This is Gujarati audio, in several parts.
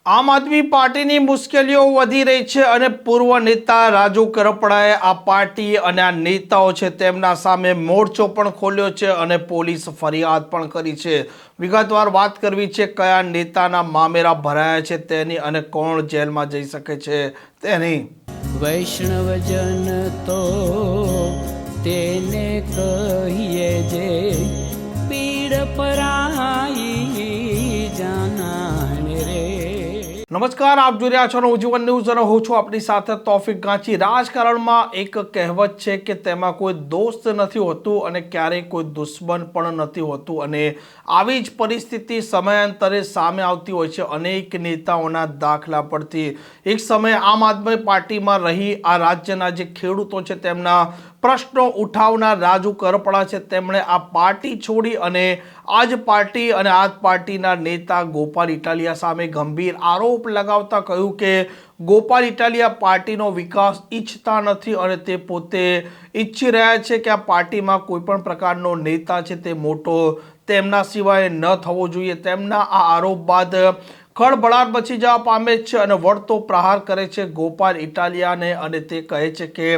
આમ આદમી પાર્ટીની મુશ્કેલીઓ વધી રહી છે અને પૂર્વ નેતા રાજુ કરપડાએ આ પાર્ટી અને આ નેતાઓ છે તેમના સામે મોરચો પણ ખોલ્યો છે અને પોલીસ ફરિયાદ પણ કરી છે। વિગતવાર વાત કરવી છે કયા નેતાના મામેરા ભરાયા છે તેની અને કોણ જેલમાં જઈ શકે છે તેની। વૈષ્ણવજન તો તેને કહીએ જે પીડ પરાઈ જાનાને રે। નમસ્કાર, આપ જોઈ રહ્યા છો નવજીવન ન્યૂઝ અને હું છું આપની સાથે તોફિક ગાંચી। રાજકારણમાં એક કહેવત છે કે તેમાં કોઈ દોસ્ત નથી હોતું અને ક્યારેય કોઈ દુશ્મન પણ નથી હોતું અને આવી જ પરિસ્થિતિ સમયાંતરે સામે આવતી હોય છે અનેક નેતાઓના દાખલા પરથી। એક સમયે આમ આદમી પાર્ટીમાં રહી આ રાજ્યના જે ખેડૂતો છે તેમના પ્રશ્નો ઉઠાવનાર રાજુ કરપડા છે તેમણે આ પાર્ટી છોડી અને આ જ પાર્ટી અને આ જ પાર્ટીના નેતા ગોપાલ ઇટાલિયા સામે ગંભીર આરોપ લગાવતા કહ્યું કે ગોપાલ ઇટાલિયા પાર્ટીનો વિકાસ ઈચ્છતા નથી અને તે પોતે ઈચ્છી રહ્યા છે કે આ પાર્ટીમાં કોઈ પણ પ્રકારનો નેતા છે તે મોટો તેમના સિવાય ન થવો જોઈએ। તેમના આ આરોપ બાદ ખળભળાટ મચી જવા પામે છે અને વળતો પ્રહાર કરે છે ગોપાલ ઇટાલિયાને અને તે કહે છે કે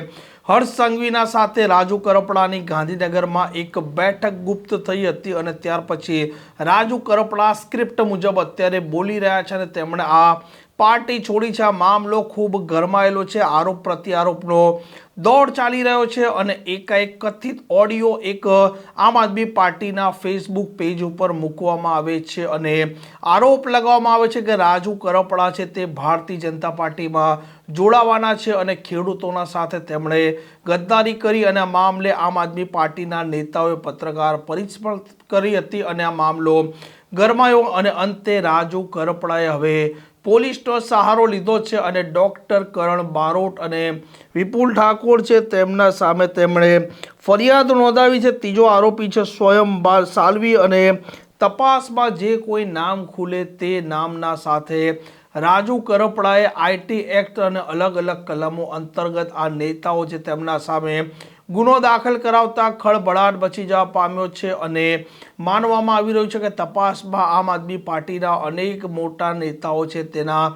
હર્ષ સંઘવીના સાથે રાજુ કરપડાની ગાંધીનગરમાં એક બેઠક ગુપ્ત થઈ હતી અને ત્યાર પછી રાજુ કરપડા સ્ક્રિપ્ટ મુજબ અત્યારે બોલી રહ્યા છે અને તેમણે આ પાર્ટી છોડી છે। આ મામલો ખૂબ ગરમાયેલો છે, આરોપ પ્રત્યારોપનો દોર ચાલી રહ્યો છે અને એકાએક કથિત ઓડિયો એક આમ આદમી પાર્ટીના ફેસબુક પેજ ઉપર મૂકવામાં આવે છે અને આરોપ લગાવવામાં આવે છે કે રાજુ કરપડા છે તે ભારતીય જનતા પાર્ટીમાં જોડાવાના છે અને ખેડૂતોના સાથે તેમણે ગદ્દારી કરી અને આ મામલે આમ આદમી પાર્ટીના નેતાઓએ પત્રકાર પરિષદ પણ કરી હતી અને આ મામલો ગરમાયો અને અંતે રાજુ કરપડાએ હવે પોલીસનો સહારો લીધો છે અને ડોક્ટર કરણ બારોટ અને વિપુલ ઠાકોર છે તેમના સામે તેમણે ફરિયાદ નોંધાવી છે। ત્રીજો આરોપી છે સ્વયં સાલવી અને તપાસમાં જે કોઈ નામ ખુલે તે નામના સાથે રાજુ કરપડાએ આઈટી એક્ટ અને અલગ અલગ કલમો અંતર્ગત આ નેતાઓ છે તેમના સામે ગુનો દાખલ કરાવતા ખળભળાટ મચી જવા પામ્યો છે અને માનવામાં આવી રહ્યું છે કે તપાસમાં આમ આદમી પાર્ટીના અનેક મોટા નેતાઓ છે તેના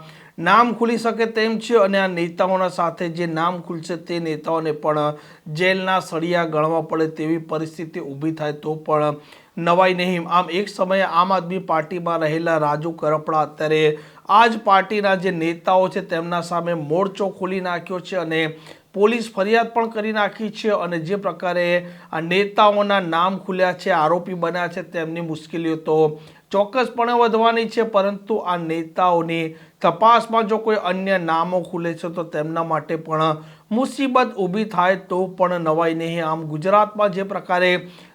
નામ ખુલી શકે તેમ છે અને આ નેતાઓના સાથે જે નામ ખુલશે તે નેતાઓને પણ જેલના સળિયા ગણવા પડે તેવી પરિસ્થિતિ ઊભી થાય તો પણ નવાઈ નહીં। આમ એક સમયે આમ આદમી પાર્ટીમાં રહેલા રાજુ કરપડા અત્યારે આ જ પાર્ટીના જે નેતાઓ છે તેમના સામે મોરચો ખોલી નાખ્યો છે અને પોલીસ ફરિયાદ પણ કરી નાખી છે અને જે પ્રકારે આ નેતાઓના નામ ખુલ્યા છે, આરોપી બન્યા છે, તેમની મુશ્કેલીઓ તો ચોક્કસપણે વધવાની છે, પરંતુ આ નેતાઓની તપાસમાં જો કોઈ અન્ય નામો ખુલે છે તો તેમના માટે પણ મુસીબત ઊભી થાય તો પણ નવાઈ નહીં। આમ ગુજરાતમાં જે પ્રકારે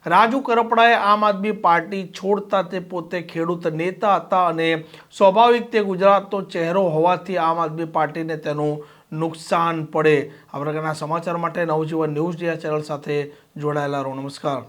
રાજુ કરપડાએ આમ આદમી પાર્ટી છોડતા તે પોતે ખેડૂત નેતા હતા અને સ્વાભાવિક તે ગુજરાતનો ચહેરો હોવાથી આમ આદમી પાર્ટીને તેનું નુકસાન પડે। આ પ્રકારના સમાચાર માટે નવજીવન ન્યૂઝ ચેનલ સાથે જોડાયેલા રહો। નમસ્કાર।